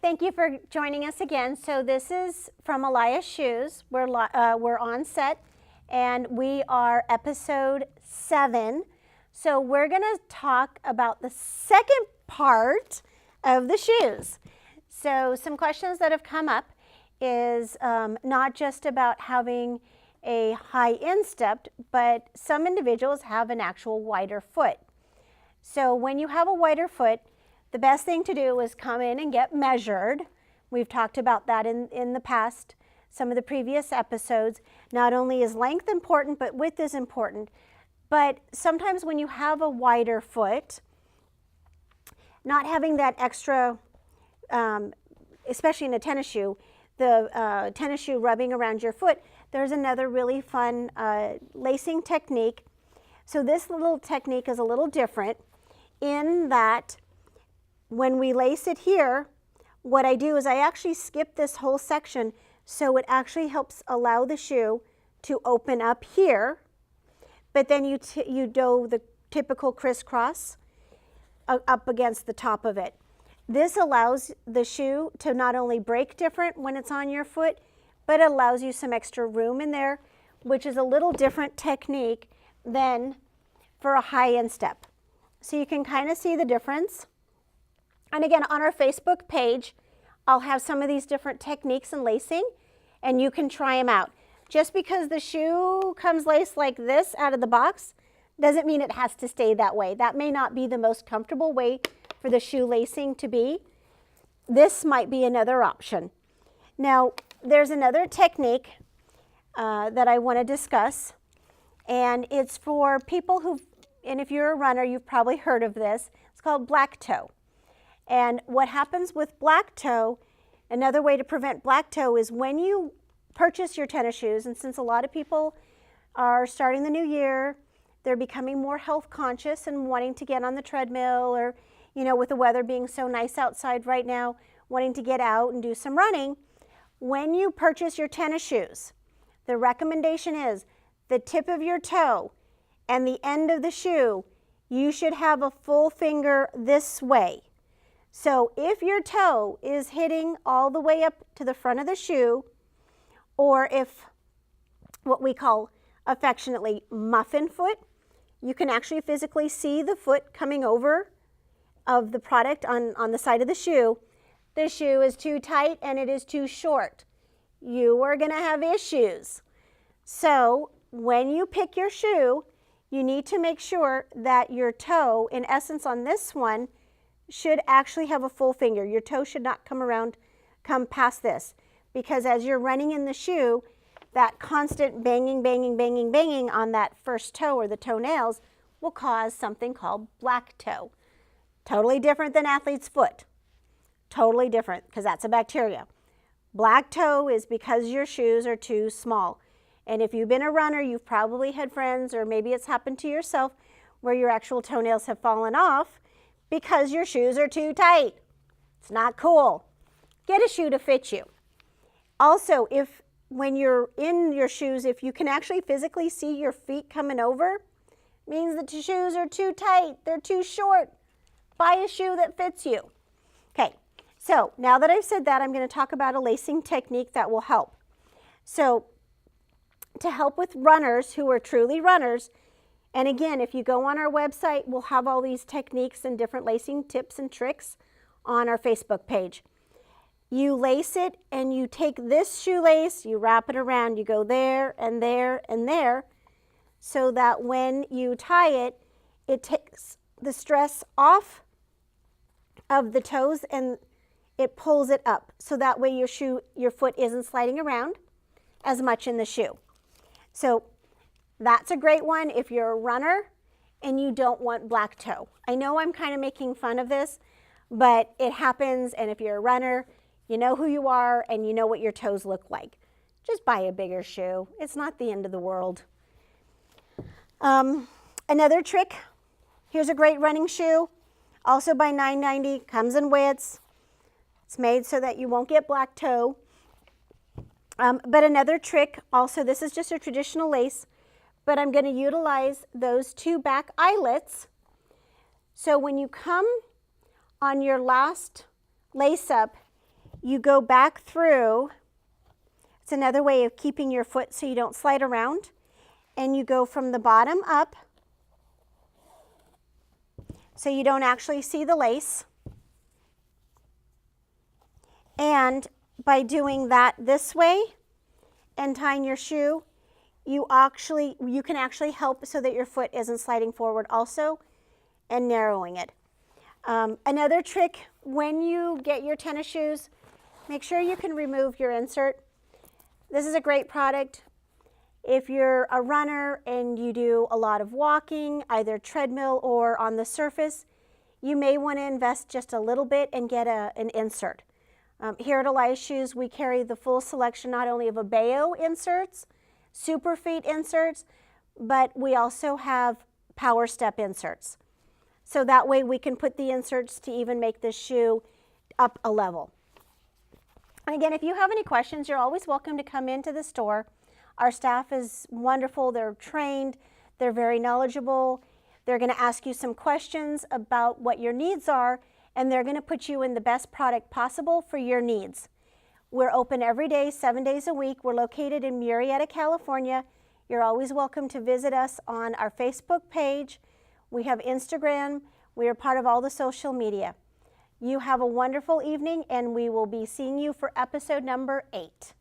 Thank you for joining us again. So this is from Elias Shoes. We're on set and we are episode 7. So we're going to talk about the second part of the shoes. So some questions that have come up is not just about having a high instep, but some individuals have an actual wider foot. So when you have a wider foot, the best thing to do is come in and get measured. We've talked about that in the past, some of the previous episodes. Not only is length important, but width is important. But sometimes when you have a wider foot, not having that extra, especially in a tennis shoe, the tennis shoe rubbing around your foot, there's another really fun lacing technique. So this little technique is a little different in that when we lace it here, what I do is I actually skip this whole section so it actually helps allow the shoe to open up here, but then you do the typical crisscross up against the top of it. This allows the shoe to not only break different when it's on your foot, but it allows you some extra room in there, which is a little different technique than for a high instep. So you can kind of see the difference. And again, on our Facebook page, I'll have some of these different techniques and lacing, and you can try them out. Just because the shoe comes laced like this out of the box doesn't mean it has to stay that way. That may not be the most comfortable way for the shoe lacing to be. This might be another option. Now, there's another technique that I want to discuss, and it's for people who, and if you're a runner, you've probably heard of this. It's called black toe. And what happens with black toe, another way to prevent black toe is when you purchase your tennis shoes, and since a lot of people are starting the new year, they're becoming more health conscious and wanting to get on the treadmill, or, you know, with the weather being so nice outside right now, wanting to get out and do some running. When you purchase your tennis shoes, the recommendation is the tip of your toe and the end of the shoe, you should have a full finger this way. So if your toe is hitting all the way up to the front of the shoe, or if what we call affectionately muffin foot, you can actually physically see the foot coming over of the product on the side of the shoe. The shoe is too tight and it is too short. You are going to have issues. So when you pick your shoe, you need to make sure that your toe, in essence on this one, should actually have a full finger. Your toe should not come past this, because as you're running in the shoe, that constant banging, banging, banging, banging on that first toe or the toenails will cause something called black toe. Totally different than athlete's foot. Totally different, because that's a bacteria. Black toe is because your shoes are too small. And if you've been a runner, you've probably had friends, or maybe it's happened to yourself, where your actual toenails have fallen off because your shoes are too tight. It's not cool. Get a shoe to fit you. Also, when you're in your shoes, if you can actually physically see your feet coming over, means that your shoes are too tight, they're too short. Buy a shoe that fits you. Okay, so now that I've said that, I'm going to talk about a lacing technique that will help. So to help with runners who are truly runners, and again, if you go on our website, we'll have all these techniques and different lacing tips and tricks on our Facebook page. You lace it and you take this shoelace, you wrap it around, you go there and there and there, so that when you tie it, it takes the stress off of the toes and it pulls it up. So that way your foot isn't sliding around as much in the shoe. So that's a great one if you're a runner and you don't want black toe. I know I'm kind of making fun of this, but it happens, and if you're a runner, you know who you are and you know what your toes look like. Just buy a bigger shoe. It's not the end of the world. Another trick, here's a great running shoe, also by 9.90, comes in widths. It's made so that you won't get black toe. But another trick, also this is just a traditional lace, but I'm going to utilize those two back eyelets. So when you come on your last lace up, you go back through. It's another way of keeping your foot so you don't slide around. And you go from the bottom up so you don't actually see the lace. And by doing that this way and tying your shoe, you can actually help so that your foot isn't sliding forward also and narrowing it. Another trick, when you get your tennis shoes, make sure you can remove your insert. This is a great product. If you're a runner and you do a lot of walking, either treadmill or on the surface, you may want to invest just a little bit and get an insert. Here at Elias Shoes, we carry the full selection not only of Abeo inserts, Super Feet inserts, but we also have Power Step inserts. So that way we can put the inserts to even make this shoe up a level. And again, if you have any questions, you're always welcome to come into the store. Our staff is wonderful. They're trained. They're very knowledgeable. They're going to ask you some questions about what your needs are, and they're going to put you in the best product possible for your needs. We're open every day, 7 days a week. We're located in Murrieta, California. You're always welcome to visit us on our Facebook page. We have Instagram. We are part of all the social media. You have a wonderful evening, and we will be seeing you for episode number 8.